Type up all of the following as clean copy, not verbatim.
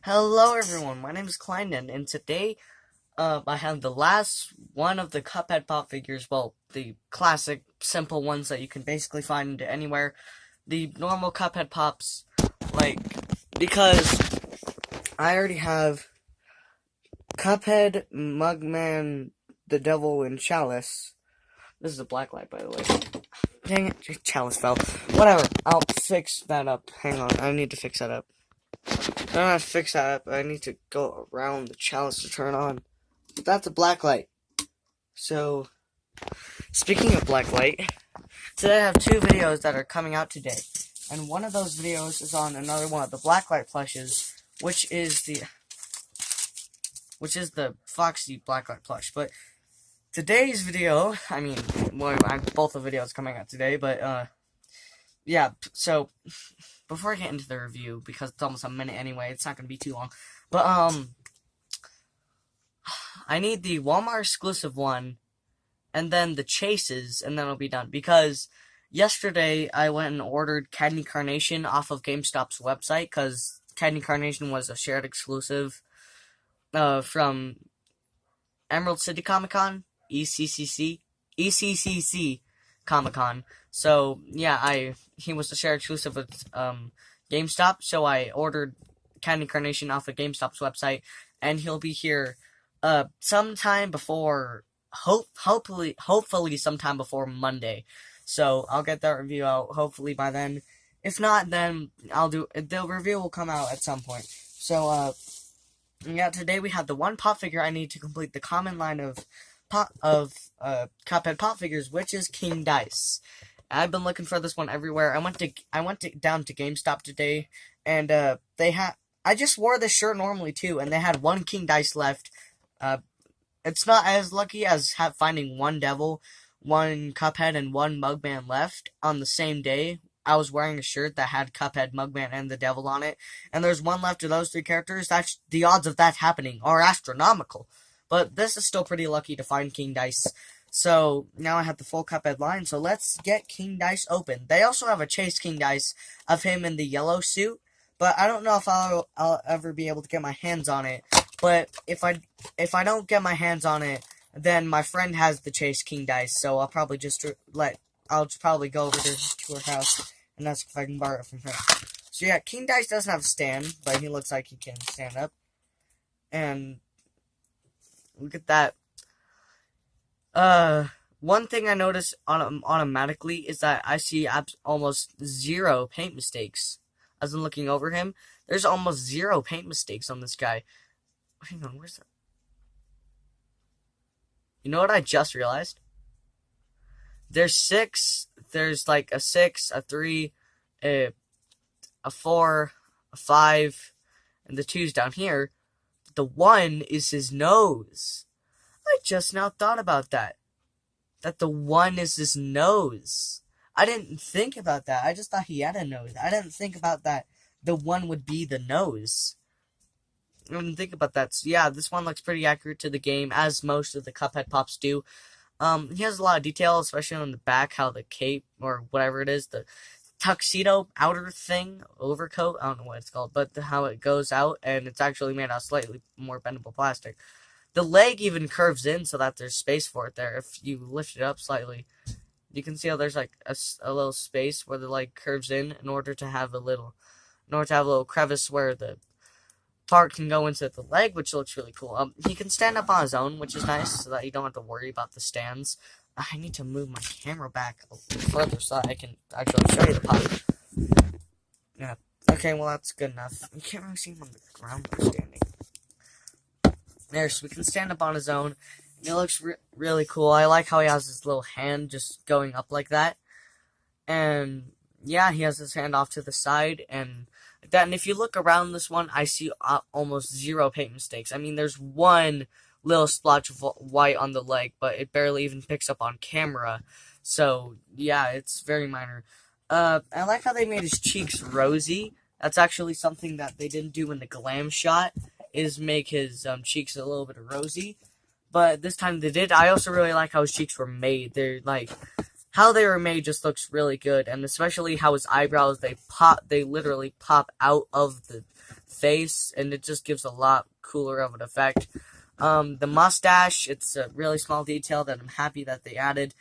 Hello everyone, my name is Kleinen, and today I have the last one of the Cuphead Pop figures, well, the classic, simple ones that you can basically find anywhere. The normal Cuphead Pops, like, because I already have Cuphead, Mugman, the Devil, and Chalice. This is a black light, by the way. Dang it, Chalice fell. Whatever, I'll fix that up. Hang on, I need to fix that up. I don't have to fix that up. I need to go around the chalice to turn on. But that's a black light. So, speaking of black light, today I have two videos that are coming out today. And one of those videos is on another one of the blacklight plushes, which is the Foxy blacklight plush. But today's video, both the videos coming out today, but yeah, so before I get into the review, because it's almost a minute anyway, it's not going to be too long, but I need the Walmart exclusive one, and then the chases, and then it'll be done, because yesterday I went and ordered Cagney Carnation off of GameStop's website, because Cagney Carnation was a shared exclusive from Emerald City Comic Con, ECCC Comic Con. So yeah, he was a shared exclusive with GameStop, so I ordered Cagney Carnation off of GameStop's website, and he'll be here sometime before, hopefully sometime before Monday. So I'll get that review out hopefully by then. If not, then the review will come out at some point. So yeah, today we have the one pop figure I need to complete the common line of Cuphead Pop Figures, which is King Dice. I've been looking for this one everywhere. I went down to GameStop today, and I just wore this shirt normally too, and they had one King Dice left. It's not as lucky as finding one Devil, one Cuphead, and one Mugman left on the same day. I was wearing a shirt that had Cuphead, Mugman, and the Devil on it, and there's one left of those three characters. The odds of that happening are astronomical. But this is still pretty lucky to find King Dice. So now I have the full Cuphead line. So let's get King Dice open. They also have a Chase King Dice of him in the yellow suit, but I don't know if I'll ever be able to get my hands on it. But if I don't get my hands on it, then my friend has the Chase King Dice. So I'll probably I'll probably go over to her house and ask if I can borrow it from her. So yeah, King Dice doesn't have a stand, but he looks like he can stand up. And look at that. One thing I notice automatically is that I see almost zero paint mistakes. As I'm looking over him, there's almost zero paint mistakes on this guy. Hang on, where's that? You know what I just realized? There's like a 6, a 3, a 4, a 5, and the 2's down here. The 1 is his nose. I just now thought about that. That the 1 is his nose. I didn't think about that. I just thought he had a nose. I didn't think about that. The 1 would be the nose. I didn't think about that. So yeah, this one looks pretty accurate to the game, as most of the Cuphead Pops do. He has a lot of detail, especially on the back, how the cape, or whatever it is, the tuxedo outer thing, overcoat, I don't know what it's called, but how it goes out, and it's actually made out of slightly more bendable plastic. The leg even curves in so that there's space for it there. If you lift it up slightly, you can see how there's like a little space where the leg curves in order to have a little crevice where the part can go into the leg, which looks really cool. He can stand up on his own, which is nice, so that you don't have to worry about the stands. I need to move my camera back a little further so that I can actually show you the pop. Yeah. Okay, well that's good enough. You can't really see him on the ground by standing. There, so we can stand up on his own. It looks really cool. I like how he has his little hand just going up like that. And yeah, he has his hand off to the side and like that. And if you look around this one, I see almost zero paint mistakes. I mean, there's one little splotch of white on the leg, but it barely even picks up on camera. So yeah, it's very minor. I like how they made his cheeks rosy. That's actually something that they didn't do in the glam shot, is make his cheeks a little bit rosy. But this time they did. I also really like how his cheeks were made. They're like, how they were made just looks really good, and especially how his eyebrows, they literally pop out of face, and it just gives a lot cooler of an effect. The mustache, it's a really small detail that I'm happy that they added.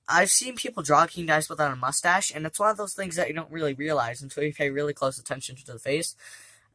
I've seen people draw King Dice without a mustache, and it's one of those things that you don't really realize until you pay really close attention to the face.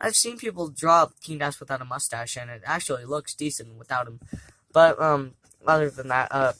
I've seen people draw King Dice without a mustache, and it actually looks decent without him. But, other than that,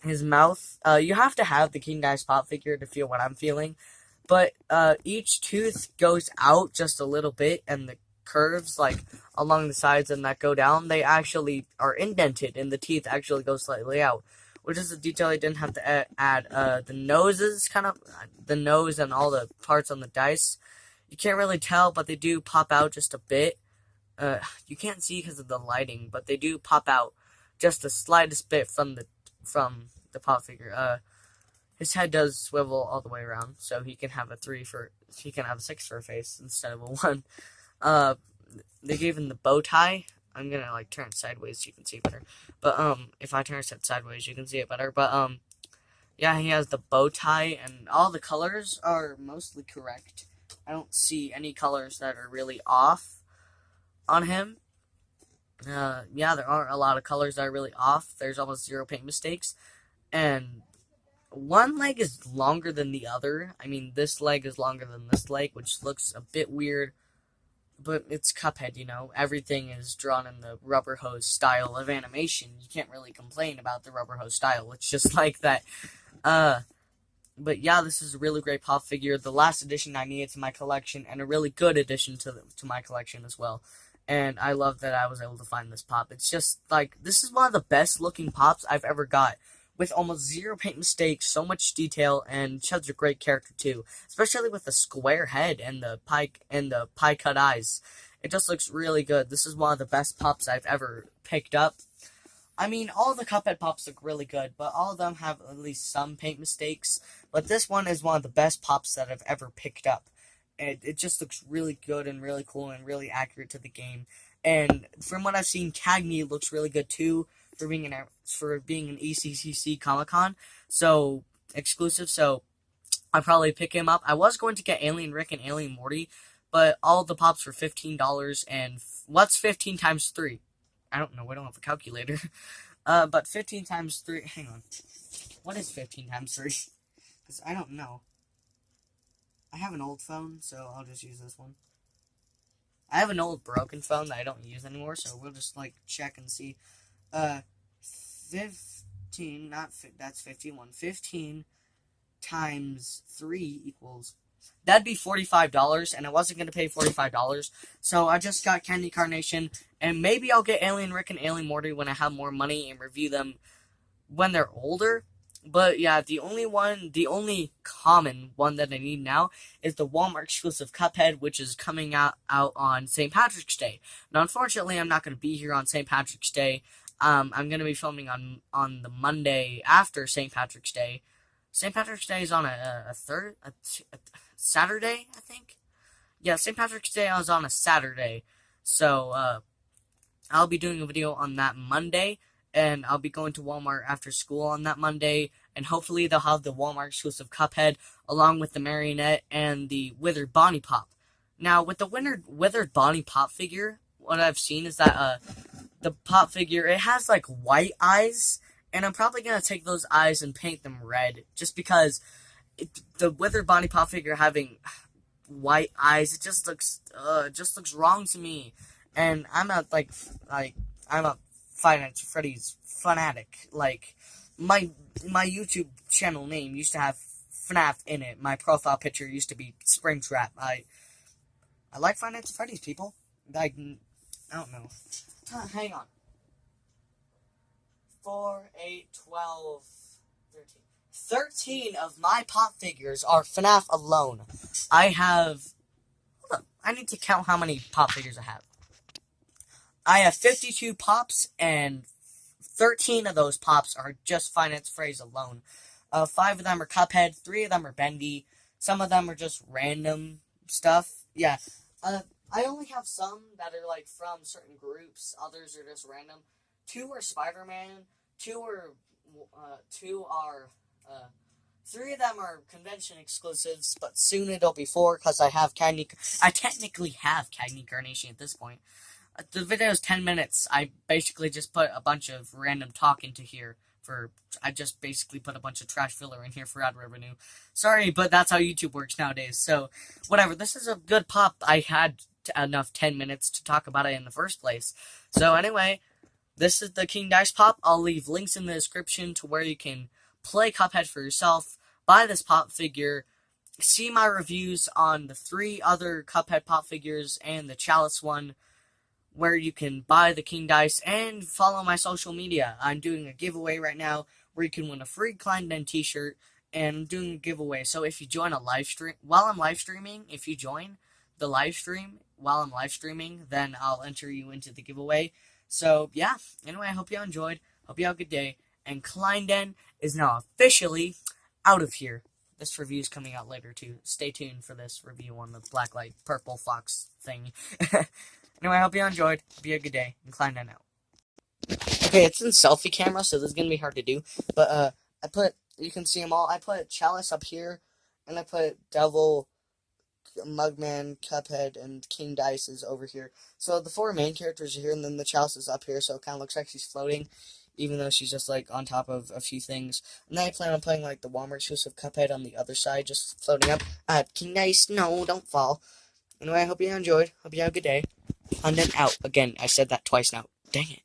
his mouth, you have to have the King Dice pop figure to feel what I'm feeling. But, each tooth goes out just a little bit, and the curves, like, along the sides and that go down, they actually are indented, and the teeth actually go slightly out. Which is a detail I didn't have to add. The nose is kind of, the nose and all the parts on the dice, you can't really tell, but they do pop out just a bit. You can't see because of the lighting, but they do pop out just the slightest bit from the pop figure. His head does swivel all the way around, so he can have a 6 for a face instead of a 1. They gave him the bow tie. I'm gonna like turn it sideways so you can see it better. But if I turn it sideways, you can see it better. But yeah, he has the bow tie, and all the colors are mostly correct. I don't see any colors that are really off on him. Yeah, there aren't a lot of colors that are really off. There's almost 0 paint mistakes, and one leg is longer than the other. I mean, this leg is longer than this leg, which looks a bit weird. But it's Cuphead, you know. Everything is drawn in the rubber hose style of animation. You can't really complain about the rubber hose style. It's just like that. But yeah, this is a really great pop figure. The last addition I needed to my collection, and a really good addition to my collection as well. And I love that I was able to find this pop. It's just like, this is one of the best looking pops I've ever got. With almost 0 paint mistakes, so much detail, and Chud's a great character too. Especially with the square head and the pie cut eyes. It just looks really good. This is one of the best pops I've ever picked up. I mean, all the Cuphead pops look really good, but all of them have at least some paint mistakes. But this one is one of the best pops that I've ever picked up. It just looks really good and really cool and really accurate to the game. And from what I've seen, Cagney looks really good too. For being an ECCC Comic-Con, so exclusive, so I'll probably pick him up. I was going to get Alien Rick and Alien Morty, but all the pops were $15, and what's 15 times 3? I don't know, we don't have a calculator. But 15 times 3, hang on. What is 15 times 3? Because I don't know. I have an old phone, so I'll just use this one. I have an old broken phone that I don't use anymore, so we'll just, like, check and see. 15, that's 51. 15 times 3 equals, that'd be $45, and I wasn't going to pay $45, so I just got Cagney Carnation, and maybe I'll get Alien Rick and Alien Morty when I have more money and review them when they're older. But yeah, the only common one that I need now is the Walmart exclusive Cuphead, which is coming out on St. Patrick's Day. Now, unfortunately, I'm not going to be here on St. Patrick's Day. I'm going to be filming on the Monday after St. Patrick's Day. St. Patrick's Day is on a Saturday, I think. Yeah, St. Patrick's Day is on a Saturday. So, I'll be doing a video on that Monday, and I'll be going to Walmart after school on that Monday, and hopefully they'll have the Walmart exclusive Cuphead, along with the Marionette and the Withered Bonnie Pop. Now, with the Withered Bonnie Pop figure, what I've seen is that, the pop figure, it has, like, white eyes, and I'm probably going to take those eyes and paint them red, just because the Withered Bonnie Pop figure having white eyes, it just looks wrong to me, and I'm a Five Nights at Freddy's fanatic. Like, my YouTube channel name used to have FNAF in it. My profile picture used to be Springtrap. I like Five Nights at Freddy's, people. Like, I don't know. Hang on. 4, 8, 12, 13. 13 of my pop figures are FNAF alone. Hold up. I need to count how many pop figures I have. I have 52 pops, and 13 of those pops are just Five Nights at Freddy's alone. 5 of them are Cuphead, 3 of them are Bendy, some of them are just random stuff. Yeah. I only have some that are, like, from certain groups. Others are just random. 2 are Spider-Man. 2 are 3 of them are convention exclusives, but soon it'll be 4 because I technically have Cagney Carnation at this point. The video is 10 minutes. I basically just put a bunch of random talk into here. I just basically put a bunch of trash filler in here for ad revenue. Sorry, but that's how YouTube works nowadays. So, whatever. This is a good pop. I had enough 10 minutes to talk about it in the first place. So, anyway, this is the King Dice Pop. I'll leave links in the description to where you can play Cuphead for yourself, buy this pop figure, see my reviews on the 3 other Cuphead Pop figures and the Chalice one, where you can buy the King Dice, and follow my social media. I'm doing a giveaway right now where you can win a free Klein t-shirt, and I'm doing a giveaway. So if you join a live stream while I'm live streaming, if you join the live stream while I'm live streaming, then I'll enter you into the giveaway. So yeah, anyway, I hope you enjoyed. Hope you have a good day. And Klein is now officially out of here. This review is coming out later too. Stay tuned for this review on the Blacklight Purple Fox thing. Anyway, I hope you enjoyed. Hope you have a good day. And Klein out. Okay, it's in selfie camera, so this is gonna be hard to do. But you can see them all. I put Chalice up here, and I put Devil, Mugman, Cuphead, and King Dice is over here. So the 4 main characters are here, and then the Chalice is up here, so it kind of looks like she's floating, even though she's just like on top of a few things. And then I plan on putting like the Walmart exclusive Cuphead on the other side, just floating up. King Dice, no, don't fall. Anyway, I hope you enjoyed. Hope you have a good day. And then out. Again, I said that twice now. Dang it.